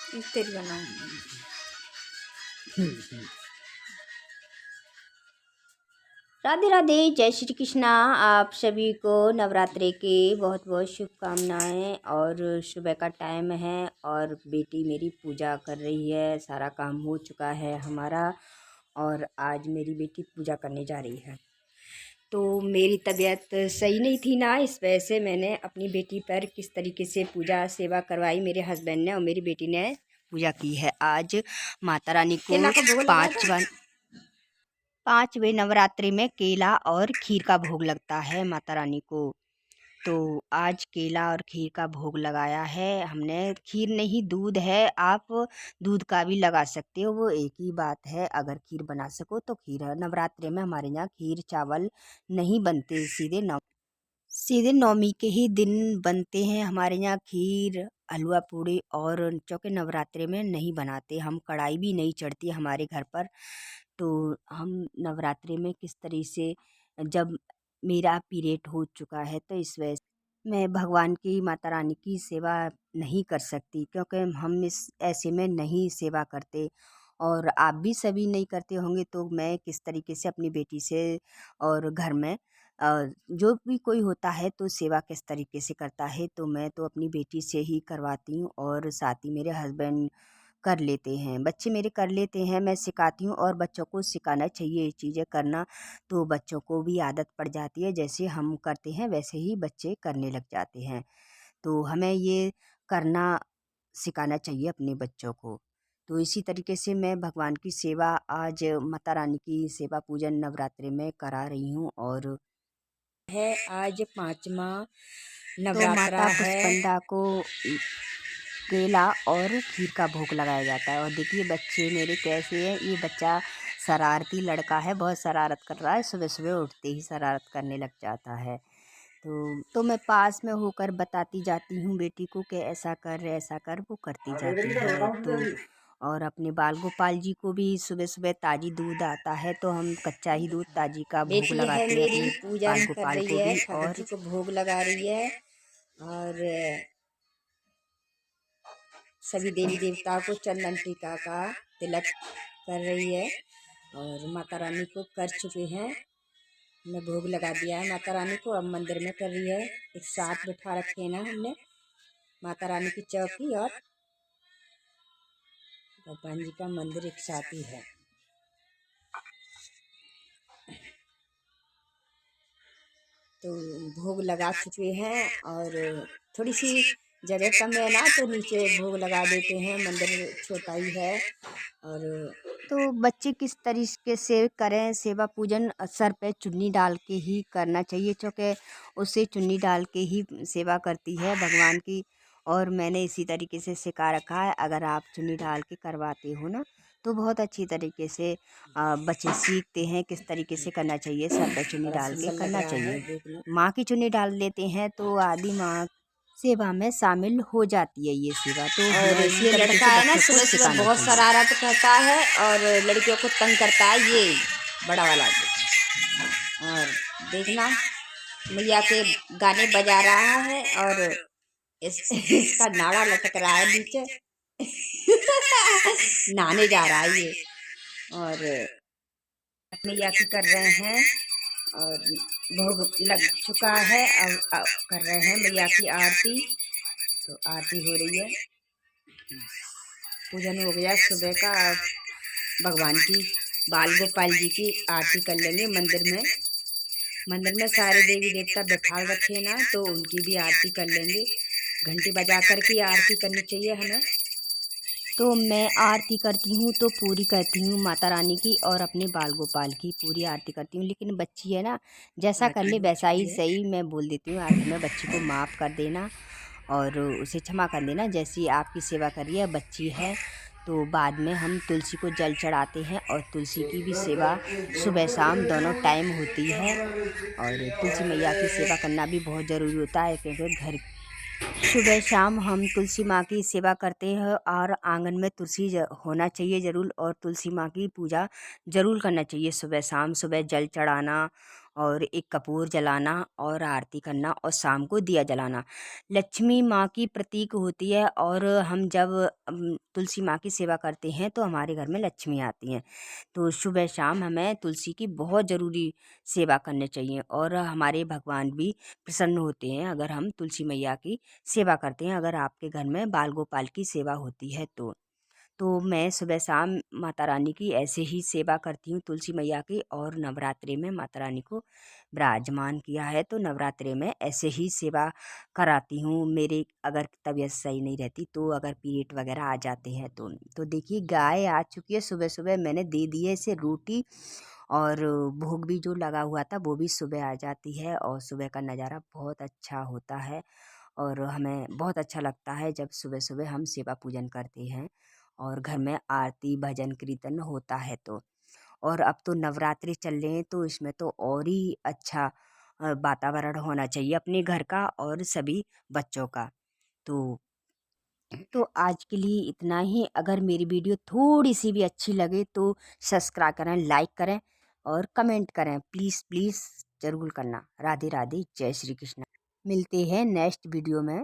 तेरी बनाऊँ। राधे राधे, जय श्री कृष्णा। आप सभी को नवरात्रि की बहुत बहुत शुभकामनाएं। और सुबह का टाइम है और बेटी मेरी पूजा कर रही है। सारा काम हो चुका है हमारा और आज मेरी बेटी पूजा करने जा रही है। तो मेरी तबीयत सही नहीं थी ना, इस वजह से मैंने अपनी बेटी पर किस तरीके से पूजा सेवा करवाई। मेरे हस्बैंड ने और मेरी बेटी ने पूजा की है। आज माता रानी को 5वें नवरात्रि में केला और खीर का भोग लगता है माता रानी को। तो आज केला और खीर का भोग लगाया है हमने। खीर नहीं, दूध है, आप दूध का भी लगा सकते हो, वो एक ही बात है। अगर खीर बना सको तो खीर है। नवरात्रि में हमारे यहाँ खीर चावल नहीं बनते, सीधे नवमी के ही दिन बनते हैं हमारे यहाँ खीर, हलवा पूड़ी। और चूँकि नवरात्रि में नहीं बनाते हम, कढ़ाई भी नहीं चढ़ती हमारे घर पर। तो हम नवरात्रि में किस तरह से, जब मेरा पीरियड हो चुका है तो इस वजह से मैं भगवान की, माता रानी की सेवा नहीं कर सकती, क्योंकि हम इस ऐसे में नहीं सेवा करते। और आप भी सभी नहीं करते होंगे, तो मैं किस तरीके से अपनी बेटी से और घर में जो भी कोई होता है तो सेवा किस तरीके से करता है, तो मैं तो अपनी बेटी से ही करवाती हूँ। और साथ ही मेरे हस्बैंड कर लेते हैं, बच्चे मेरे कर लेते हैं, मैं सिखाती हूँ। और बच्चों को सिखाना चाहिए ये चीज़ें करना, तो बच्चों को भी आदत पड़ जाती है। जैसे हम करते हैं वैसे ही बच्चे करने लग जाते हैं। तो हमें ये करना सिखाना चाहिए अपने बच्चों को। तो इसी तरीके से मैं भगवान की सेवा, आज माता रानी की सेवा पूजन नवरात्रि में करा रही हूँ। और है आज 5वां नवरात्रा है। पुष्पंदा को केला और खीर का भोग लगाया जाता है। और देखिए बच्चे मेरे कैसे हैं। ये बच्चा शरारती लड़का है, बहुत शरारत कर रहा है, सुबह सुबह उठते ही शरारत करने लग जाता है। तो मैं पास में होकर बताती जाती हूँ बेटी को कि ऐसा कर ऐसा कर, वो करती जाती है। तो और अपने बाल गोपाल जी को भी सुबह सुबह ताजी दूध आता है तो हम कच्चा ही दूध ताजी का भोग लगाते हैं अपने बाल गोपाल को भी। और जी को भोग लगा रही है और सभी देवी देवताओं को चंदन टीका का तिलक कर रही है। और माता रानी को कर चुके हैं, हमने भोग लगा दिया है माता रानी को। अब मंदिर में कर रही है। एक साथ बिठा रखे ना हमने माता रानी की चौकी और भगवान जी का मंदिर एक साथ ही है। तो भोग लगा चुके हैं और थोड़ी सी जगह कम है ना, तो नीचे भोग लगा देते हैं, मंदिर छोटा ही है। और तो बच्चे किस तरीके से करें सेवा पूजन, सर पे चुन्नी डाल के ही करना चाहिए, क्योंकि उससे चुन्नी डाल के ही सेवा करती है भगवान की। और मैंने इसी तरीके से सिखा रखा है। अगर आप चुन्नी डाल के करवाते हो ना तो बहुत अच्छी तरीके से बच्चे सीखते हैं किस तरीके से करना चाहिए। सर पे चुन्नी डाल के करना चाहिए। माँ की चुन्नी डाल देते हैं तो आदि माँ सेवा में शामिल हो जाती है ये सेवा। तो और ये लड़का है ना, सुबह सुबह बहुत शरारत करता है और लड़कियों को तंग करता है, ये बड़ा वाला। और देखना मैया के गाने बजा रहा है और इसका नाड़ा लटक रहा है नीचे। नहाने जा रहा है ये। और मैया की कर रहे हैं और भोग लग चुका है। अब कर रहे हैं मैया की आरती। तो आरती हो रही है, पूजन हो गया सुबह का। भगवान की, बाल गोपाल जी की आरती कर लेंगे मंदिर में। मंदिर में सारे देवी देवता बैठा रखे ना, तो उनकी भी आरती कर लेंगे। घंटी बजा कर के आरती करनी चाहिए हमें। तो मैं आरती करती हूँ तो पूरी करती हूँ माता रानी की और अपने बाल गोपाल की पूरी आरती करती हूँ। लेकिन बच्ची है ना, जैसा कर ले वैसा ही सही, मैं बोल देती हूँ आरती में बच्ची को माफ़ कर देना और उसे क्षमा कर देना। जैसी आपकी सेवा करी है बच्ची है, तो बाद में हम तुलसी को जल चढ़ाते हैं और तुलसी की भी सेवा सुबह शाम दोनों टाइम होती है। और तुलसी मैया की सेवा करना भी बहुत ज़रूरी होता है, क्योंकि घर सुबह शाम हम तुलसी माँ की सेवा करते हैं और आंगन में तुलसी होना चाहिए ज़रूर। और तुलसी माँ की पूजा ज़रूर करना चाहिए सुबह शाम। सुबह जल चढ़ाना और एक कपूर जलाना और आरती करना और शाम को दिया जलाना। लक्ष्मी माँ की प्रतीक होती है और हम जब तुलसी माँ की सेवा करते हैं तो हमारे घर में लक्ष्मी आती हैं। तो सुबह शाम हमें तुलसी की बहुत ज़रूरी सेवा करनी चाहिए और हमारे भगवान भी प्रसन्न होते हैं अगर हम तुलसी मैया की सेवा करते हैं। अगर आपके घर में बाल गोपाल की सेवा होती है तो मैं सुबह शाम माता रानी की ऐसे ही सेवा करती हूँ तुलसी मैया की। और नवरात्रि में माता रानी को विराजमान किया है तो नवरात्रि में ऐसे ही सेवा कराती हूँ। मेरी अगर तबीयत सही नहीं रहती तो अगर पीरियड वगैरह आ जाते हैं तो देखिए गाय आ चुकी है। सुबह सुबह मैंने दे दी है इसे रोटी और भोग भी जो लगा हुआ था वो भी सुबह आ जाती है और सुबह का नज़ारा बहुत अच्छा होता है और हमें बहुत अच्छा लगता है जब सुबह सुबह हम सेवा पूजन करते हैं और घर में आरती भजन कीर्तन होता है तो। और अब तो नवरात्रि चल रहे हैं तो इसमें तो और ही अच्छा वातावरण होना चाहिए अपने घर का और सभी बच्चों का। तो आज के लिए इतना ही। अगर मेरी वीडियो थोड़ी सी भी अच्छी लगे तो सब्सक्राइब करें, लाइक करें और कमेंट करें। प्लीज़ प्लीज़ ज़रूर करना। राधे राधे, जय श्री कृष्ण। मिलते हैं नेक्स्ट वीडियो में।